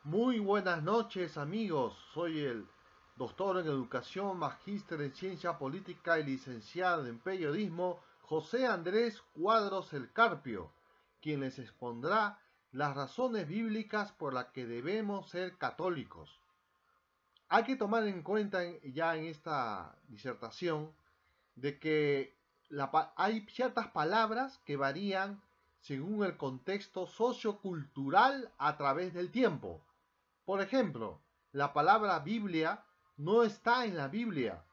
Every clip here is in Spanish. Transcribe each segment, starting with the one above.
Muy buenas noches amigos, soy el doctor en educación, magíster en ciencia política y licenciado en periodismo, José Andrés Cuadros el Carpio, quien les expondrá las razones bíblicas por las que debemos ser católicos. Hay que tomar en cuenta ya en esta disertación de que hay ciertas palabras que varían según el contexto sociocultural a través del tiempo. Por ejemplo, la palabra Biblia no está en la Biblia.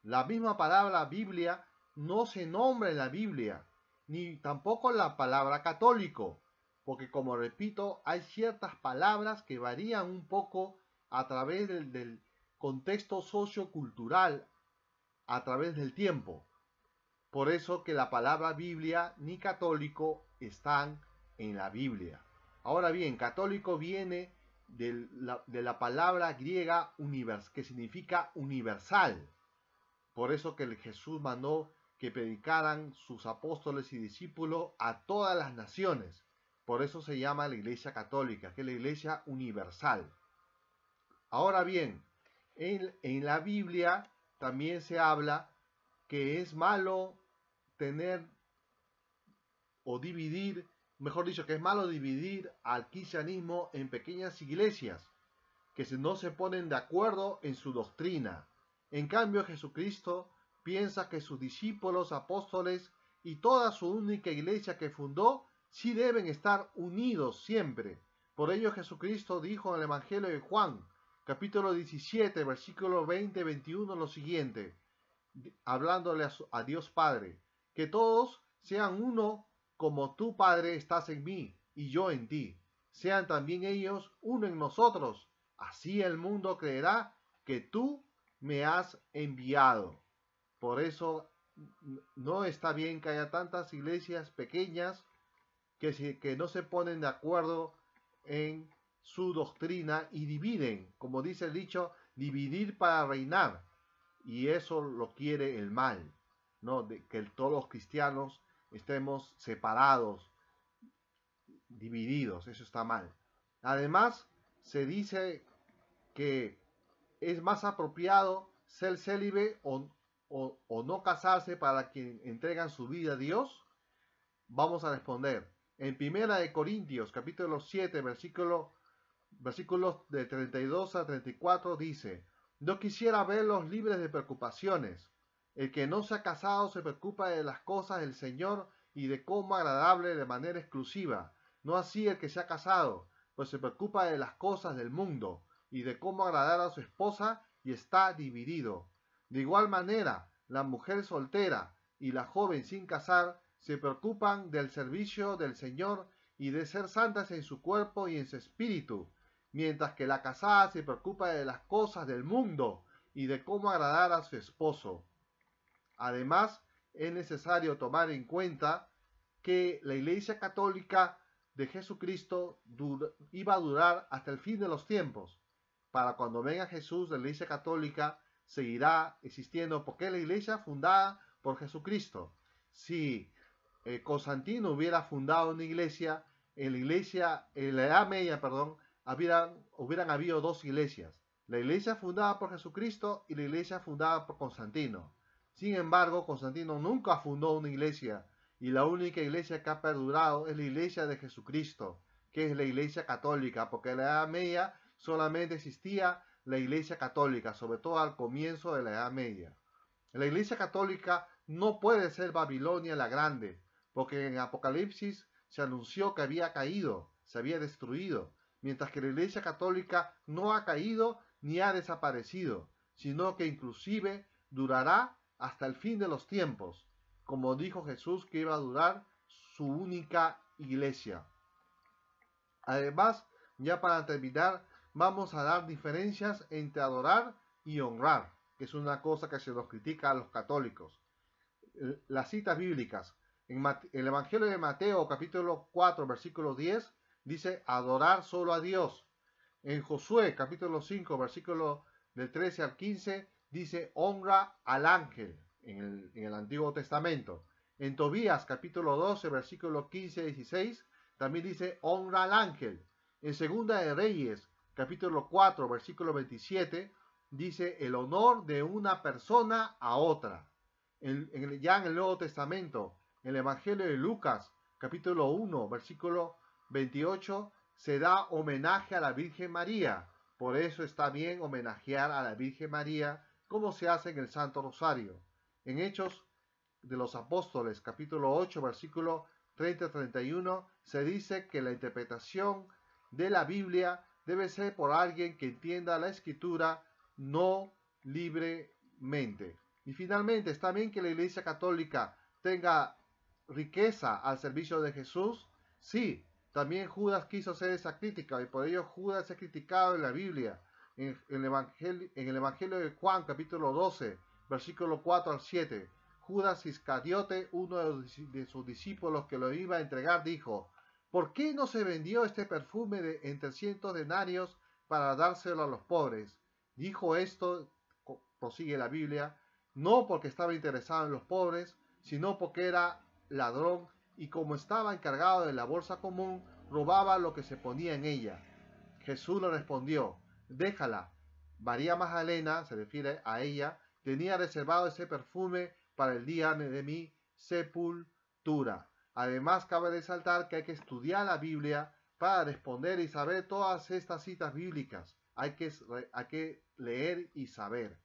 La misma palabra Biblia no se nombra en la Biblia, ni tampoco la palabra católico, porque como repito, hay ciertas palabras que varían un poco a través del contexto sociocultural, a través del tiempo. Por eso que la palabra Biblia ni católico están en la Biblia. Ahora bien, católico viene de la palabra griega que significa universal. Por eso que Jesús mandó que predicaran sus apóstoles y discípulos a todas las naciones. Por eso se llama la Iglesia Católica, que es la Iglesia universal. Ahora bien, en la Biblia también se habla que es malo tener o dividir, mejor dicho, que es malo dividir al cristianismo en pequeñas iglesias que no se ponen de acuerdo en su doctrina. En cambio, Jesucristo piensa que sus discípulos, apóstoles y toda su única iglesia que fundó sí deben estar unidos siempre. Por ello Jesucristo dijo en el Evangelio de Juan, capítulo 17, versículo 20-21, lo siguiente, hablándole a Dios Padre, que todos sean uno como tú, Padre, estás en mí y yo en ti. Sean también ellos uno en nosotros. Así el mundo creerá que tú me has enviado. Por eso no está bien que haya tantas iglesias pequeñas que no se ponen de acuerdo en su doctrina y dividen, como dice el dicho, dividir para reinar. Y eso lo quiere el mal, ¿no? De que todos los cristianos estemos separados, divididos, eso está mal. Además, se dice que es más apropiado ser célibe o no casarse para quien entregan su vida a Dios. Vamos a responder. En Primera de Corintios, capítulo 7, versículos de 32 a 34 dice, no quisiera verlos libres de preocupaciones. El que no se ha casado se preocupa de las cosas del Señor y de cómo agradable de manera exclusiva. No así el que se ha casado, pues se preocupa de las cosas del mundo y de cómo agradar a su esposa y está dividido. De igual manera, la mujer soltera y la joven sin casar se preocupan del servicio del Señor y de ser santas en su cuerpo y en su espíritu, mientras que la casada se preocupa de las cosas del mundo y de cómo agradar a su esposo. Además, es necesario tomar en cuenta que la Iglesia Católica de Jesucristo iba a durar hasta el fin de los tiempos. Para cuando venga Jesús, la Iglesia Católica seguirá existiendo porque es la Iglesia fundada por Jesucristo. Si Constantino hubiera fundado una iglesia, en la Edad Media, perdón, hubieran habido dos iglesias, la iglesia fundada por Jesucristo y la iglesia fundada por Constantino. Sin embargo, Constantino nunca fundó una iglesia y la única iglesia que ha perdurado es la iglesia de Jesucristo, que es la iglesia católica, porque en la Edad Media solamente existía la iglesia católica, sobre todo al comienzo de la Edad Media. La iglesia católica no puede ser Babilonia la Grande, porque en Apocalipsis se anunció que había caído, se había destruido, mientras que la Iglesia Católica no ha caído ni ha desaparecido, sino que inclusive durará hasta el fin de los tiempos, como dijo Jesús que iba a durar su única iglesia. Además, ya para terminar, vamos a dar diferencias entre adorar y honrar, que es una cosa que se nos critica a los católicos. Las citas bíblicas. En el Evangelio de Mateo, capítulo 4, versículo 10, dice adorar solo a Dios. En Josué, capítulo 5, versículo del 13 al 15, dice honra al ángel en el Antiguo Testamento. En Tobías, capítulo 12, versículo 15 y 16, también dice honra al ángel. En Segunda de Reyes, capítulo 4, versículo 27, dice el honor de una persona a otra. Ya en el Nuevo Testamento, en el Evangelio de Lucas, capítulo 1, versículo 28, se da homenaje a la Virgen María. Por eso está bien homenajear a la Virgen María, como se hace en el Santo Rosario. En Hechos de los Apóstoles, capítulo 8, versículo 30-31, se dice que la interpretación de la Biblia debe ser por alguien que entienda la Escritura no libremente. Y finalmente, está bien que la Iglesia Católica tenga riqueza al servicio de Jesús. Sí, también Judas quiso hacer esa crítica y por ello Judas es criticado en la Biblia. En el Evangelio de Juan, capítulo 12, versículo 4 al 7, Judas Iscariote, uno de sus discípulos que lo iba a entregar, dijo: ¿por qué no se vendió este perfume en 300 denarios para dárselo a los pobres? Dijo esto, prosigue la Biblia, no porque estaba interesado en los pobres, sino porque era ladrón y como estaba encargado de la bolsa común, robaba lo que se ponía en ella. Jesús le respondió: déjala. María Magdalena, se refiere a ella, tenía reservado ese perfume para el día de mi sepultura. Además, cabe resaltar que hay que estudiar la Biblia para responder y saber todas estas citas bíblicas. Hay que leer y saber.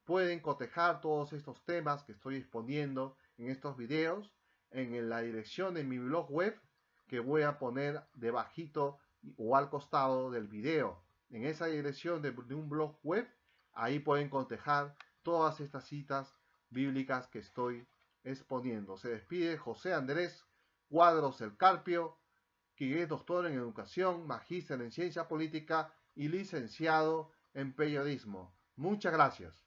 Pueden cotejar todos estos temas que estoy exponiendo en estos videos en la dirección de mi blog web, que voy a poner debajito o al costado del video. En esa dirección de un blog web, ahí pueden cotejar todas estas citas bíblicas que estoy exponiendo. Se despide José Andrés Cuadros El Carpio, que es doctor en educación, magíster en ciencia política y licenciado en periodismo. Muchas gracias.